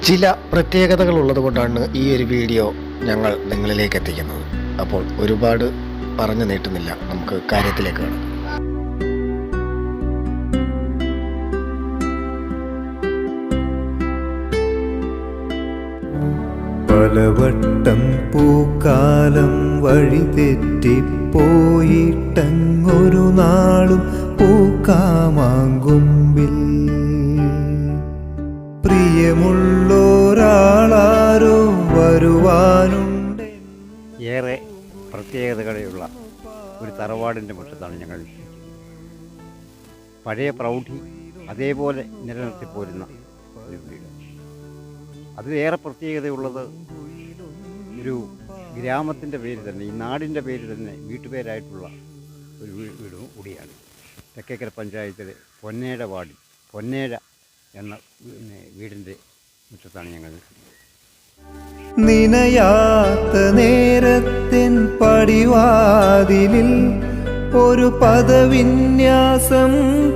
ചില പ്രത്യേകതകൾ ഉള്ളതുകൊണ്ടാണ് ഈ ഒരു വീഡിയോ ഞങ്ങൾ നിങ്ങളിലേക്ക് എത്തിക്കുന്നത്. അപ്പോൾ ഒരുപാട് പറഞ്ഞു നീട്ടുന്നില്ല, നമുക്ക് കാര്യത്തിലേക്ക് കാണാം. പലവട്ടം പൂക്കാലം വഴിതെറ്റിപ്പോയിട്ടങ്ങൊരു നാളും പൂക്കാമാങ്കൊമ്പിൽ പ്രിയമുള്ളൊരാളാരോ വരുവാനുണ്ട്. ഏറെ പ്രത്യേകതകളുള്ള ഒരു തറവാടിൻ്റെ മുറ്റത്താണ് ഞങ്ങൾ വിശ്വസിക്കുന്നത്. പഴയ പ്രൗഢി അതേപോലെ നിലനിർത്തിപ്പോരുന്ന ഒരു വീട്. അതിലേറെ പ്രത്യേകതയുള്ളത് ഒരു ഗ്രാമത്തിൻ്റെ പേര് തന്നെ, ഈ നാടിൻ്റെ പേര് തന്നെ വീട്ടുപേരായിട്ടുള്ള ഒരു വീടും കൂടിയാണ്. തെക്കേക്കര പഞ്ചായത്തിലെ പൊന്നേഴ വാർഡിൽ പൊന്നേഴ എന്ന വീടിൻ്റെ മുറ്റത്താണ് ഞങ്ങൾ നിൽക്കുന്നത്. നിനയാത്ത നേരത്തിൻ പടിവാതിലിൽ ഒരു പദവിന്യാസം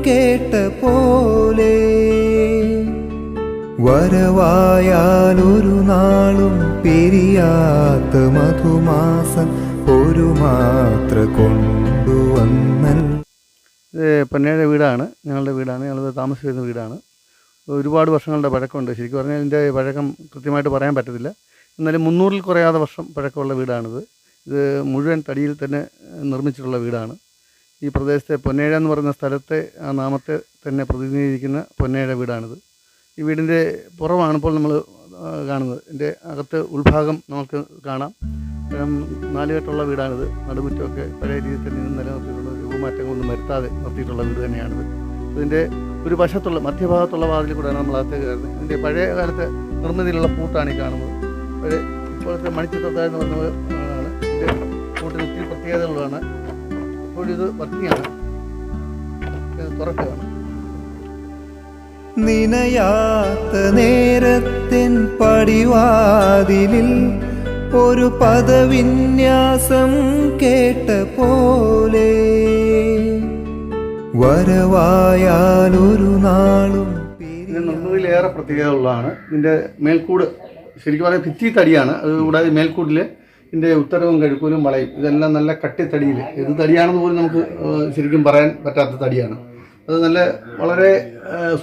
കേട്ട പോലെ വരവായാലൊരു നാളും പിരിയാത്ത മധുമാസം ഒരു മാത്ര കൊണ്ടുവന്നൽ. ഇത് പൊന്നേഴ വീടാണ്, ഞങ്ങളുടെ വീടാണ്. ഞങ്ങളിത് താമസിച്ച് വരുന്ന വീടാണ്. ഒരുപാട് വർഷങ്ങളുടെ പഴക്കമുണ്ട്. ശരിക്കും പറഞ്ഞാൽ ഇതിൻ്റെ പഴക്കം കൃത്യമായിട്ട് പറയാൻ പറ്റത്തില്ല. എന്നാലും 300-ൽ കുറയാതെ വർഷം പഴക്കമുള്ള വീടാണിത്. ഇത് മുഴുവൻ തടിയിൽ തന്നെ നിർമ്മിച്ചിട്ടുള്ള വീടാണ്. ഈ പ്രദേശത്തെ പൊന്നേഴ എന്ന് പറയുന്ന സ്ഥലത്തെ ആ നാമത്തെ തന്നെ പ്രതിനിധീകരിക്കുന്ന പൊന്നേഴ വീടാണിത്. ഈ വീടിൻ്റെ പുറമാണ് ഇപ്പോൾ നമ്മൾ കാണുന്നത്. ഇതിൻ്റെ അകത്ത് ഉൾഭാഗം നമുക്ക് കാണാം. 4 കെട്ടുള്ള വീടാണിത്. നടുമുറ്റമൊക്കെ പഴയ രീതിയിൽ തന്നെ നിലനിർത്തിയിട്ടുള്ള രൂപമാറ്റങ്ങളൊന്നും വരുത്താതെ നിർത്തിയിട്ടുള്ള വീട് തന്നെയാണിത്. ഇതിൻ്റെ ഒരു വശത്തുള്ള മധ്യഭാഗത്തുള്ള വാതിൽ കൂടെയാണ് നമ്മൾ അകത്തേക്ക് കയറുന്നത്. ഇതിൻ്റെ പഴയ കാലത്തെ നിർമ്മിതിയിലുള്ള പൂട്ടാണ് ഈ കാണുന്നത്. പഴയ ഇപ്പോഴത്തെ മണിച്ചിത്രത്താഴെന്ന് പറഞ്ഞ ആണ്. ഇതിൻ്റെ പൂട്ടിന് ഒത്തിരി പ്രത്യേകതകളാണ്. ഇപ്പോഴിത് വർക്കിങ്ങാണ്, തുറക്കുകയാണ്. നിനയാത്ത നേരത്തിൻ പടിവാതിലിൽ ഒരു പദവിന്യാസം കേട്ട പോലെ വരവായാലൊരു നാളും. ഇതിന് നിർമ്മിതിയിലേറെ പ്രത്യേകതകളാണ്. ഇതിൻ്റെ മേൽക്കൂട് ശരിക്കും പറയാൻ ഭിത്തി തടിയാണ്. അതുകൂടാതെ മേൽക്കൂടിൽ ഇതിൻ്റെ ഉത്തരവും കഴുക്കൂലും വളയും ഇതെല്ലാം നല്ല കട്ടിത്തടിയിൽ, ഏത് തടിയാണെന്ന് പോലും നമുക്ക് ശരിക്കും പറയാൻ പറ്റാത്ത തടിയാണ്. അത് നല്ല വളരെ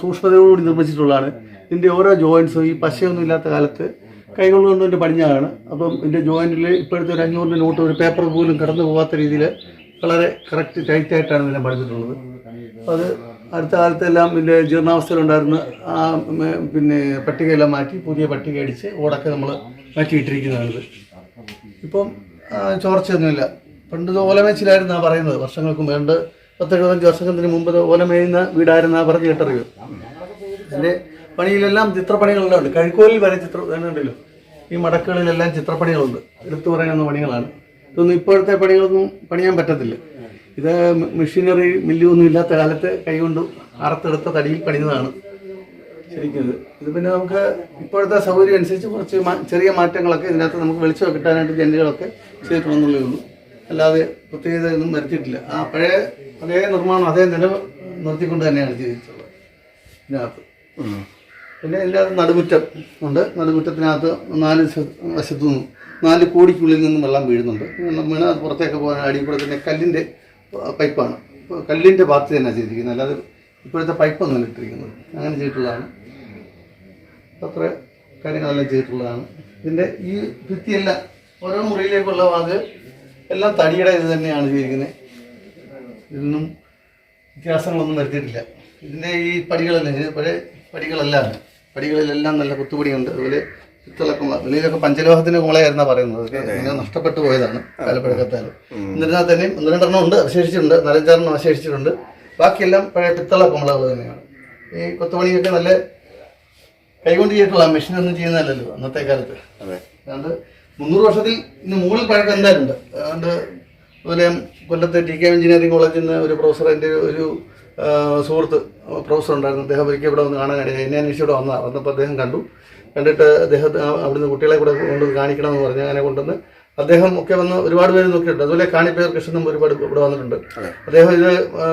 സൂക്ഷ്മതയോടുകൂടി നിർമ്മിച്ചിട്ടുള്ളതാണ്. ഇതിൻ്റെ ഓരോ ജോയിൻസും ഈ പശയൊന്നും ഇല്ലാത്ത കാലത്ത് കൈകൊണ്ടുകൊണ്ട് ഇതിൻ്റെ പണിഞ്ഞാണ്. അപ്പം ഇതിൻ്റെ ജോയിൻറ്റിൽ ഇപ്പോഴത്തെ ഒരു 500 നോട്ട് ഒരു പേപ്പർ പോലും കടന്നു പോകാത്ത രീതിയിൽ വളരെ കറക്റ്റ് ടൈറ്റായിട്ടാണ് ഇതിനെ പണിതിട്ടുള്ളത്. അപ്പോൾ അത് അടുത്ത കാലത്തെല്ലാം ഇതിൻ്റെ ജീർണാവസ്ഥയിലുണ്ടായിരുന്ന ആ പിന്നെ പട്ടികയെല്ലാം മാറ്റി പുതിയ പട്ടിക അടിച്ച് ഓടൊക്കെ നമ്മൾ മാറ്റിയിട്ടിരിക്കുന്നതാണിത്. ഇപ്പം ചോർച്ചയൊന്നുമില്ല. പണ്ട് ഓലമേച്ചിലായിരുന്നാണ് പറയുന്നത്. വർഷങ്ങൾക്ക് മുമ്പ് 10-75 വർഷത്തിന് മുമ്പ് ഓലമേയുന്ന വീടായിരുന്നാ പറഞ്ഞ് കേട്ടറിയോ. അതിൻ്റെ പണിയിലെല്ലാം ചിത്രപ്പണികളെല്ലാം ഉണ്ട്. കഴുക്കോലിൽ വരെ ഉണ്ടല്ലോ. ഈ മടക്കുകളിലെല്ലാം ചിത്രപ്പണികളുണ്ട്. എടുത്തു പറയുന്ന പണികളാണ്. ഇതൊന്നും ഇപ്പോഴത്തെ പണികളൊന്നും പണിയാൻ പറ്റത്തില്ല. ഇത് മെഷീനറി മില്ലൊന്നും ഇല്ലാത്ത കാലത്ത് കൈകൊണ്ട് അറുത്തെടുത്ത തടിയിൽ പണിഞ്ഞതാണ് ശരിക്കും. ഇത് പിന്നെ നമുക്ക് ഇപ്പോഴത്തെ സൗകര്യം അനുസരിച്ച് കുറച്ച് ചെറിയ മാറ്റങ്ങളൊക്കെ ഇതിനകത്ത് നമുക്ക് വെളിച്ചം കിട്ടാനായിട്ട് ജനലുകളൊക്കെ ചെയ്തിട്ടുണ്ടെന്നുള്ളേ ഉള്ളൂ. അല്ലാതെ പ്രത്യേകത ഒന്നും വരുത്തിയിട്ടില്ല. ആ പഴയ അതേ നിർമ്മാണം അതേ നില നിർത്തിക്കൊണ്ട് തന്നെയാണ് ചെയ്തിട്ടുള്ളത് ഇതിനകത്ത്. പിന്നെ എല്ലാവരും നടുമുറ്റം ഉണ്ട്. നടുമുറ്റത്തിനകത്ത് 4 വശത്തു നിന്നും 4 കോടിക്കുള്ളിൽ നിന്നും വെള്ളം വീഴുന്നുണ്ട്. വീണ പുറത്തേക്ക് പോകാൻ അടിയിൽ കൂടെ തന്നെ കല്ലിൻ്റെ പൈപ്പാണ്. ഇപ്പോൾ കല്ലിൻ്റെ ഭാഗത്ത് തന്നെ ചെയ്തിരിക്കുന്നത്, അല്ലാതെ ഇപ്പോഴത്തെ പൈപ്പൊന്നും ഇട്ടിരിക്കുന്നത്. അങ്ങനെ ചെയ്തിട്ടുള്ളതാണ്. അത്ര കാര്യങ്ങളെല്ലാം ചെയ്തിട്ടുള്ളതാണ്. ഇതിൻ്റെ ഈ ഭിത്തിയെല്ലാം ഓരോ മുറിയിലേക്കുള്ള അത് എല്ലാം തടിയുടെ ഇത് തന്നെയാണ് ചെയ്തിരിക്കുന്നത്. ഇതിനൊന്നും വ്യത്യാസങ്ങളൊന്നും വരുത്തിയിട്ടില്ല. ഇതിൻ്റെ ഈ പടികളെല്ലാം പഴയ പടികളിലെല്ലാം നല്ല കുത്തുപടിയുണ്ട്. അതുപോലെ പിത്തളക്കുമ വെളിയിലൊക്കെ പഞ്ചലോഹത്തിൻ്റെ കുമളയായിരുന്നാണ് പറയുന്നത്. അതൊക്കെ ഇങ്ങനെ നഷ്ടപ്പെട്ടു പോയതാണ് കാലപ്പഴക്കത്താൽ. എന്നിരുന്നാൽ തന്നെയും 1-2 ഉണ്ട്, അവശേഷിച്ചിട്ടുണ്ട്. 4-5 അവശേഷിച്ചിട്ടുണ്ട്. ബാക്കിയെല്ലാം പഴയ പിത്തള കുമളകൾ തന്നെയാണ്. ഈ കൊത്തുപണിയൊക്കെ നല്ല കൈകൊണ്ട് ചെയ്തിട്ടുള്ള മെഷീനൊന്നും ചെയ്യുന്നതല്ലല്ലോ അന്നത്തെ കാലത്ത്. അതുകൊണ്ട് 300 വർഷത്തിൽ ഇന്ന് മുകളിൽ പഴക്കം എന്തായാലും ഉണ്ട്. അതുകൊണ്ട് അതുപോലെ കൊല്ലത്തെ TK എഞ്ചിനീയറിംഗ് കോളേജിൽ നിന്ന് ഒരു പ്രൊഫസർ, എൻ്റെ ഒരു സുഹൃത്ത് പ്രൊഫസർ ഉണ്ടായിരുന്നു. അദ്ദേഹം ഒരിക്കൽ ഇവിടെ വന്ന് കാണാൻ കഴിയും. എന്നെ അന്വേഷിച്ച് ഇവിടെ വന്നപ്പോൾ അദ്ദേഹം കണ്ടിട്ട് അദ്ദേഹത്തെ അവിടുന്ന് കുട്ടികളെ കൂടെ കൊണ്ടുവന്ന് കാണിക്കണമെന്ന് പറഞ്ഞ് അങ്ങനെ കൊണ്ടുവന്ന് അദ്ദേഹം ഒക്കെ വന്ന് ഒരുപാട് പേര് നോക്കിയിട്ടുണ്ട്. അതുപോലെ കാണിപ്പേർ കൃഷ്ണൻ ഒരുപാട് ഇവിടെ വന്നിട്ടുണ്ട്. അദ്ദേഹം ഇത്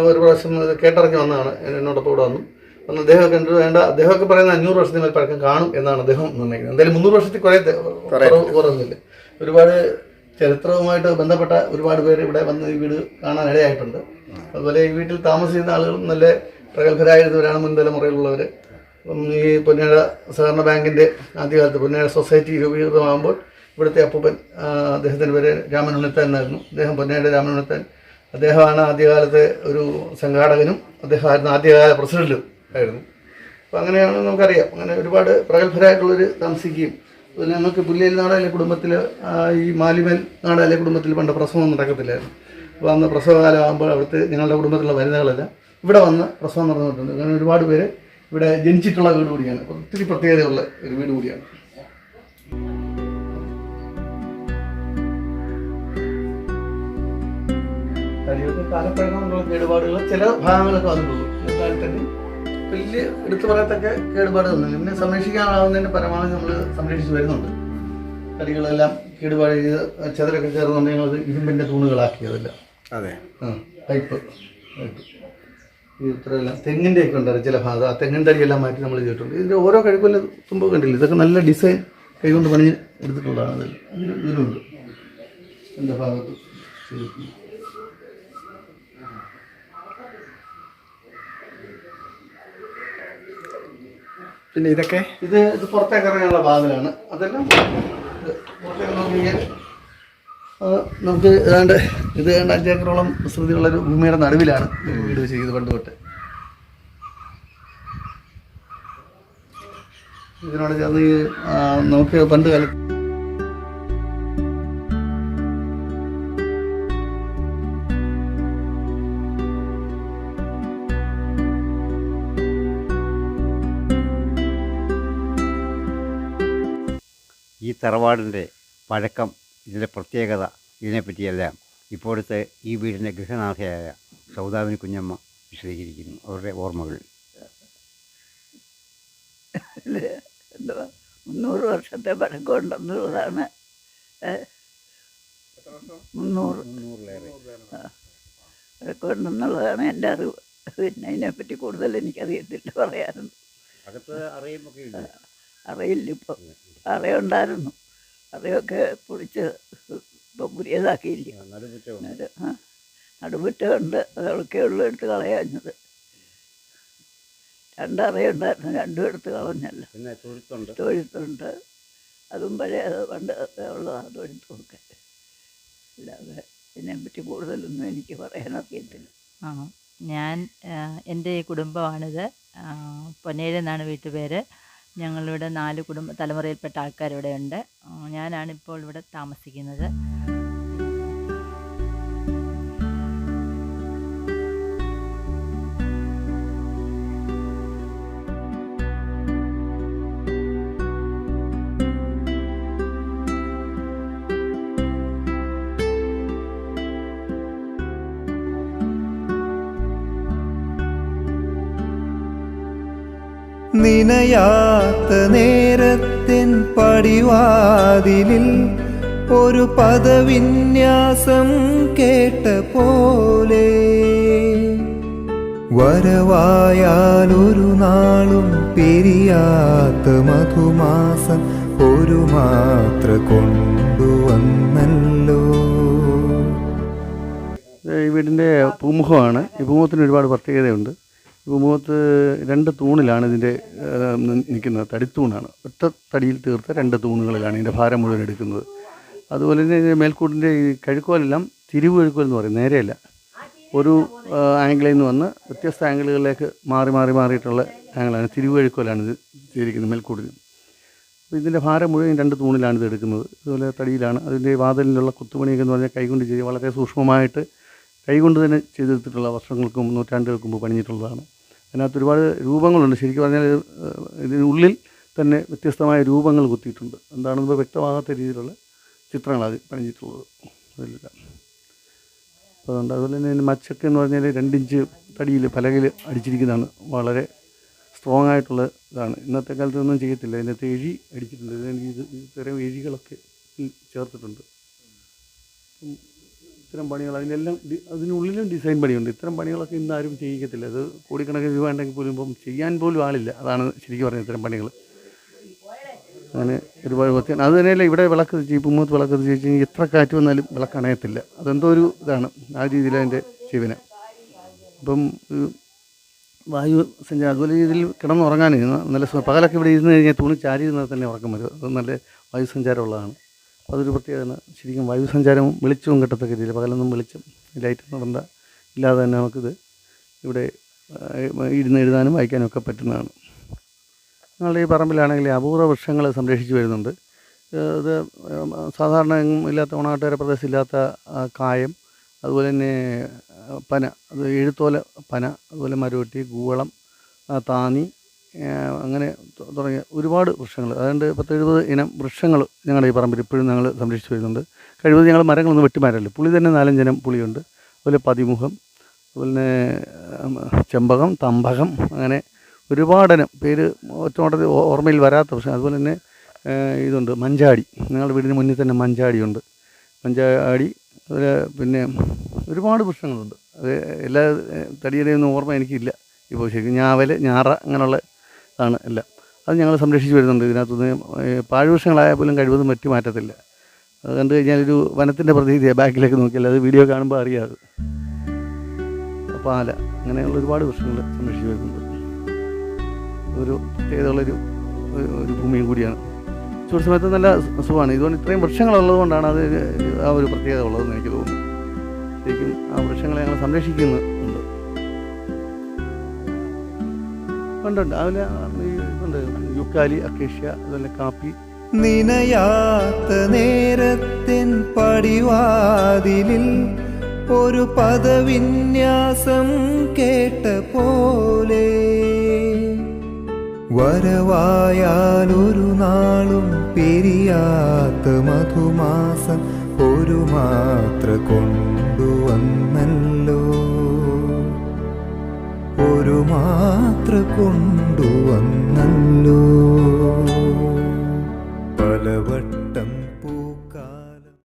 ഒരു പ്രാവശ്യം കേട്ടിറങ്ങി വന്നതാണ്, എന്നോടൊപ്പം ഇവിടെ വന്നു. അപ്പം അദ്ദേഹം കണ്ടു വേണ്ട, അദ്ദേഹമൊക്കെ പറയുന്നത് 500 വർഷത്തിന് മേൽ പഴക്കം കാണും എന്നാണ് അദ്ദേഹം നിർണ്ണയിക്കുന്നത്. എന്തായാലും 300 വർഷത്തിൽ കുറവൊന്നുമില്ല. ഒരുപാട് ചരിത്രവുമായിട്ട് ബന്ധപ്പെട്ട ഒരുപാട് പേര് ഇവിടെ വന്ന് ഈ വീട് കാണാൻ ഇടയായിട്ടുണ്ട്. അതുപോലെ ഈ വീട്ടിൽ താമസിക്കുന്ന ആളുകളും നല്ല പ്രഗത്ഭരായിരുന്നവരാണ്, മുൻതലമുറയിലുള്ളവർ. അപ്പം ഈ പൊന്നാഴ സഹകരണ ബാങ്കിൻ്റെ ആദ്യകാലത്ത് പൊന്നാഴ സൊസൈറ്റി രൂപീകൃതമാകുമ്പോൾ ഇവിടുത്തെ അപ്പൂപ്പൻ, അദ്ദേഹത്തിൻ്റെ പേര് രാമൻ ഉണ്ണിത്താൻ എന്നായിരുന്നു. അദ്ദേഹം പൊന്നാഴ രാമൻ ഉണ്ണിത്താൻ, അദ്ദേഹമാണ് ആദ്യകാലത്തെ ഒരു സംഘാടകനും അദ്ദേഹമായിരുന്നു ആദ്യകാല പ്രസിഡന്റും ആയിരുന്നു. അപ്പോൾ അങ്ങനെയാണ് നമുക്കറിയാം. അങ്ങനെ ഒരുപാട് പ്രഗത്ഭരായിട്ടുള്ളവർ താമസിക്കുകയും അതുപോലെ ഞങ്ങൾക്ക് പുല്ലേൽ നാടാലെ കുടുംബത്തിൽ ഈ മാലിമേൽ നാടാലെ കുടുംബത്തിൽ പണ്ട് പ്രസവം നടക്കത്തില്ലായിരുന്നു. അപ്പോൾ അന്ന് പ്രസവകാലം ആകുമ്പോൾ അവിടുത്തെ ഞങ്ങളുടെ കുടുംബത്തിലുള്ള വനിതകളെല്ലാം ഇവിടെ വന്ന് പ്രസവം നടന്നിട്ടുണ്ട്. അങ്ങനെ ഒരുപാട് പേര് ഇവിടെ ജനിച്ചിട്ടുള്ള വീട് കൂടിയാണ്. ഒത്തിരി പ്രത്യേകതയുള്ള ഒരു വീട് കൂടിയാണ്. കാലപ്പഴക്കമുള്ള കേടുപാടുകൾ ചില ഭാഗങ്ങളൊക്കെ വന്നിട്ടുള്ളൂ. എന്നാൽ തന്നെ വലിയ എടുത്തു പറയത്തക്ക കേടുപാടുകളൊന്നുമില്ല. പിന്നെ സംരക്ഷിക്കാനാവുന്നതിന് പരമാവധി നമ്മൾ സംരക്ഷിച്ച് വരുന്നുണ്ട്. കരികളെല്ലാം കേടുപാട് ചെയ്ത് ചെതലൊക്കെ കയറുന്നുണ്ട്. ഞങ്ങളത് ഇരുമ്പിൻ്റെ തൂണുകളാക്കിയതല്ല. അതെ. പൈപ്പ് ഈ ഇത്രയെല്ലാം തെങ്ങിൻ്റെയൊക്കെ ഉണ്ടായിരുന്നു ചില ഭാഗം. ആ തെങ്ങിൻ തടിയെല്ലാം മാറ്റി നമ്മൾ ചെയ്തിട്ടുണ്ട്. ഇതിൻ്റെ ഓരോ കഴിക്കൊല്ലം തുമ്പ് കണ്ടില്ല. ഇതൊക്കെ നല്ല ഡിസൈൻ കൈകൊണ്ട് പണി എടുത്തിട്ടുള്ളതാണ്. അതിൽ ഇതിലുണ്ട് എൻ്റെ ഭാഗത്ത് ചെയ്തിട്ടുണ്ട്. പിന്നെ ഇതൊക്കെ ഇത് പുറത്തേക്ക് ഇറങ്ങാനുള്ള വാതിലാണ്. അതെല്ലാം പുറത്തേക്ക് നോക്കിയാൽ നമുക്ക് ഏതാണ്ട് 5 ഏക്കറോളം വിസ്തൃതിയുള്ളൊരു ഭൂമിയുടെ നടുവിലാണ് വീട് ചെയ്ത് പണ്ട് തൊട്ട്. ഇതിനോട് ചേർന്ന് നമുക്ക് പണ്ട് കാലത്ത് ഈ തറവാടിൻ്റെ പഴക്കം, ഇതിൻ്റെ പ്രത്യേകത, ഇതിനെപ്പറ്റിയെല്ലാം ഇപ്പോഴത്തെ ഈ വീടിൻ്റെ ഗൃഹനാഥയായ സൗദാമിനി കുഞ്ഞമ്മ വിശദീകരിക്കുന്നു അവരുടെ ഓർമ്മകൾ. എന്തുവാ 300 വർഷത്തെ പഴക്കമുണ്ടെന്നുള്ളതാണ്. 300 പഴക്കമുണ്ടെന്നുള്ളതാണ് എൻ്റെ അറിവ്. പിന്നെ അതിനെപ്പറ്റി കൂടുതൽ എനിക്കറിയത്തില്ല പറയാനൊന്നും. അറിയില്ല. ഇപ്പം അറയുണ്ടായിരുന്നു, അറയൊക്കെ പൊളിച്ച് ഇപ്പം പുതിയതാക്കിയില്ല. നടുമുറ്റമുണ്ട്, അതൊക്കെ ഉള്ളു എടുത്ത് കളയാഞ്ഞത്. 2 അറയുണ്ടായിരുന്നു, 2 എടുത്ത് കളഞ്ഞല്ല. തൊഴുത്തുണ്ട്, അതും പഴയ പണ്ട് ഉള്ളതാണ് തൊഴുത്തുമൊക്കെ. അല്ലാതെ ഇതിനെപ്പറ്റി കൂടുതലൊന്നും എനിക്ക് പറയാനറിയത്തില്ല. ഞാൻ എൻ്റെ കുടുംബമാണിത്. പൊന്നേരി എന്നാണ് വീട്ടുപേര്. ഞങ്ങളിവിടെ 4 തലമുറയിൽപ്പെട്ട ആൾക്കാരിവിടെ ഉണ്ട്. ഞാനാണിപ്പോൾ ഇവിടെ താമസിക്കുന്നത്. നിനയാത്ത നേരത്തിൻ പടിവാതിലിൽ ഒരു പദവിന്യാസം കേട്ട പോലെ വരവായാലൊരു നാളും പിരിയാത്ത മധുമാസം ഒരു മാത്ര കൊണ്ടുവന്നല്ലോ. ഈ വീടിൻ്റെ പൂമുഖമാണ്. ഈ പൂമുഖത്തിന് ഒരുപാട് പ്രത്യേകതയുണ്ട്. ഈ പൂമുഖത്ത് 2 തൂണിലാണ് ഇതിൻ്റെ നിൽക്കുന്നത്. തടിത്തൂണാണ്. ഒറ്റ തടിയിൽ തീർത്ത 2 തൂണുകളിലാണ് ഇതിൻ്റെ ഭാരം മുഴുവൻ എടുക്കുന്നത്. അതുപോലെ തന്നെ ഇതിൻ്റെ മേൽക്കൂട്ടിൻ്റെ ഈ കഴുക്കോലെല്ലാം തിരിവ് കഴുക്കോൽ എന്ന് പറയും. നേരെയല്ല, ഒരു ആംഗിളിൽ നിന്ന് വന്ന് വ്യത്യസ്ത ആംഗിളുകളിലേക്ക് മാറിയിട്ടുള്ള ആംഗിളാണ്. തിരിവ് കഴുക്കോലാണ് ഇത് ചെയ്തിരിക്കുന്നത് മേൽക്കൂട്ടിന്. അപ്പോൾ ഇതിൻ്റെ ഭാരം മുഴുവൻ 2 തൂണിലാണ് ഇത് എടുക്കുന്നത്. അതുപോലെ തടിയിലാണ്. അതിൻ്റെ വാതിലിലുള്ള കുത്തുപണിയൊക്കെ എന്ന് പറഞ്ഞാൽ കൈകൊണ്ട് ചെയ്ത് വളരെ സൂക്ഷ്മമായിട്ട് കൈകൊണ്ട് തന്നെ ചെയ്തെടുത്തിട്ടുള്ള വർഷങ്ങൾക്കും നൂറ്റാണ്ടുകൾക്ക് മുമ്പ് പണിഞ്ഞിട്ടുള്ളതാണ്. അതിനകത്ത് ഒരുപാട് രൂപങ്ങളുണ്ട്. ശരിക്കും പറഞ്ഞാൽ ഇതിനുള്ളിൽ തന്നെ വ്യത്യസ്തമായ രൂപങ്ങൾ കുത്തിയിട്ടുണ്ട്. എന്താണെന്ന് വ്യക്തമാകാത്ത രീതിയിലുള്ള ചിത്രങ്ങളാണ് അത് പണിഞ്ഞിട്ടുള്ളത്. അതിലെല്ലാം അപ്പോൾ അതുകൊണ്ട് അതുപോലെ തന്നെ മച്ചൊക്കെ എന്ന് പറഞ്ഞാൽ 2 ഇഞ്ച് തടിയിൽ പലകയിൽ അടിച്ചിരിക്കുന്നതാണ്. വളരെ സ്ട്രോങ് ആയിട്ടുള്ള ഇതാണ്. ഇന്നത്തെ കാലത്ത് ഒന്നും ചെയ്യത്തില്ല. ഇതിനകത്ത് എഴി അടിച്ചിട്ടുണ്ട്. ഇത്തരം എഴികളൊക്കെ ചേർത്തിട്ടുണ്ട്. ഇത്തരം പണികൾ അതിനെല്ലാം അതിനുള്ളിലും ഡിസൈൻ പണിയുണ്ട്. ഇത്തരം പണികളൊക്കെ ഇന്ന് ആരും ചെയ്യിക്കത്തില്ല. അത് കോടിക്കണക്കിന് രൂപ ഉണ്ടെങ്കിൽ പോലും ഇപ്പം ചെയ്യാൻ പോലും ആളില്ല. അതാണ് ശരിക്കും പറഞ്ഞത് ഇത്തരം പണികൾ. അങ്ങനെ ഒരുപാട് വൃത്തിയാണ്. അത് തന്നെയല്ല ഇവിടെ വിളക്ക് ഈ പൂമുഖത്ത് വിളക്ക് വെച്ച് കഴിഞ്ഞാൽ എത്ര കാറ്റ് വന്നാലും വിളക്ക് അണയത്തില്ല. അതെന്തോ ഒരു ഇതാണ് ആ രീതിയിൽ അതിൻ്റെ ജീവനം. അപ്പം വായു സഞ്ചാരം അതുപോലെ ഇതിൽ കിടന്നുറങ്ങാൻ നല്ല പകലൊക്കെ ഇവിടെ ഇരുന്ന് കഴിഞ്ഞാൽ തുണി ചാരി ഇരുന്നാൽ തന്നെ ഉറക്കം വരും. അത് നല്ല വായു സഞ്ചാരമുള്ളതാണ്. അതൊരു പ്രത്യേകത. ശരിക്കും വായു സഞ്ചാരവും വെളിച്ചവും കിട്ടത്തക്ക രീതിയിൽ പകലൊന്നും വെളിച്ചം ലൈറ്റ് നടണ്ട ഇല്ലാതെ തന്നെ നമുക്കിത് ഇവിടെ ഇരുന്ന് എഴുതാനും വായിക്കാനും ഒക്കെ പറ്റുന്നതാണ്. ഞങ്ങളുടെ ഈ പറമ്പിലാണെങ്കിൽ അപൂർവ വൃക്ഷങ്ങൾ സംരക്ഷിച്ച് വരുന്നുണ്ട്. ഇത് സാധാരണ എങ്ങും ഇല്ലാത്ത ഓണാട്ടുകാര പ്രദേശം ഇല്ലാത്ത കായം, അതുപോലെ തന്നെ പന, അത് എഴുത്തോല പന, അതുപോലെ മരോട്ടി, കൂവളം, താന്നി, അങ്ങനെ തുടങ്ങിയ ഒരുപാട് വൃക്ഷങ്ങൾ, അതുകൊണ്ട് 10-70 ഇനം വൃക്ഷങ്ങൾ ഞങ്ങളുടെ ഈ പറമ്പിൽ ഇപ്പോഴും ഞങ്ങൾ സംരക്ഷിച്ച് വരുന്നുണ്ട്. കഴിവതും ഞങ്ങൾ മരങ്ങളൊന്നും വെട്ടിമാരല്ല. പുളി തന്നെ 4-5 ഇനം പുളിയുണ്ട്. അതുപോലെ പതിമുഖം, അതുപോലെ തന്നെ ചെമ്പകം, തമ്പകം, അങ്ങനെ ഒരുപാടിനം പേര് ഒറ്റോട്ടത്തിൽ ഓർമ്മയിൽ വരാത്ത പക്ഷേ. അതുപോലെ തന്നെ ഇതുണ്ട് മഞ്ചാടി. ഞങ്ങളുടെ വീടിന് മുന്നിൽ തന്നെ മഞ്ചാടിയുണ്ട്. മഞ്ചാടി, അതുപോലെ പിന്നെ ഒരുപാട് വൃക്ഷങ്ങളുണ്ട്. അത് എല്ലാ തടിയുടെയും ഒന്നും ഓർമ്മ എനിക്കില്ല ഇപ്പോൾ. ശരിക്കും ഞാവൽ, ഞാറ, അങ്ങനെയുള്ള ഇതാണ് എല്ലാം. അത് ഞങ്ങൾ സംരക്ഷിച്ച് വരുന്നുണ്ട്. ഇതിനകത്തുനിന്ന് പാഴ്വൃക്ഷങ്ങളായാൽ പോലും കഴിവതും വെട്ടി മാറ്റത്തില്ല. അത് കണ്ടു കഴിഞ്ഞാൽ ഒരു വനത്തിൻ്റെ പ്രതീതിയാണ്. ബാക്കിലേക്ക് നോക്കിയാൽ അത് വീഡിയോ കാണുമ്പോൾ അറിയാതെ. പാല, അങ്ങനെയുള്ള ഒരുപാട് വൃക്ഷങ്ങൾ സംരക്ഷിച്ച് വരുന്നുണ്ട്. ഒരു പ്രത്യേകതയുള്ളൊരു ഭൂമിയും കൂടിയാണ്. ചൂട് സമയത്ത് നല്ല സുഖമാണ്. ഇതുകൊണ്ട് ഇത്രയും വൃക്ഷങ്ങളുള്ളത് കൊണ്ടാണ് അത് ആ ഒരു പ്രത്യേകത ഉള്ളതെന്ന് എനിക്ക് തോന്നുന്നു. ശരിക്കും ആ വൃക്ഷങ്ങളെ ഞങ്ങൾ സംരക്ഷിക്കുന്നുണ്ട്. ഉണ്ട് അതിൽ ഇതുണ്ട് യുക്കാലി, അക്കേഷ്യ, അതുപോലെ കാപ്പി. നിനയാത്ത നേരത്തിൻ പടിവാതിലിൽ ഒരു പദവിന്യാസം കേട്ട പോലെ വരവായാലൊരു നാളും പിരിയാത്ത മധുമാസം ഒരു മാത്ര കൊണ്ടുവന്നല്ലോ, ഒരു മാത്ര കൊണ്ടുവന്നല്ലോ.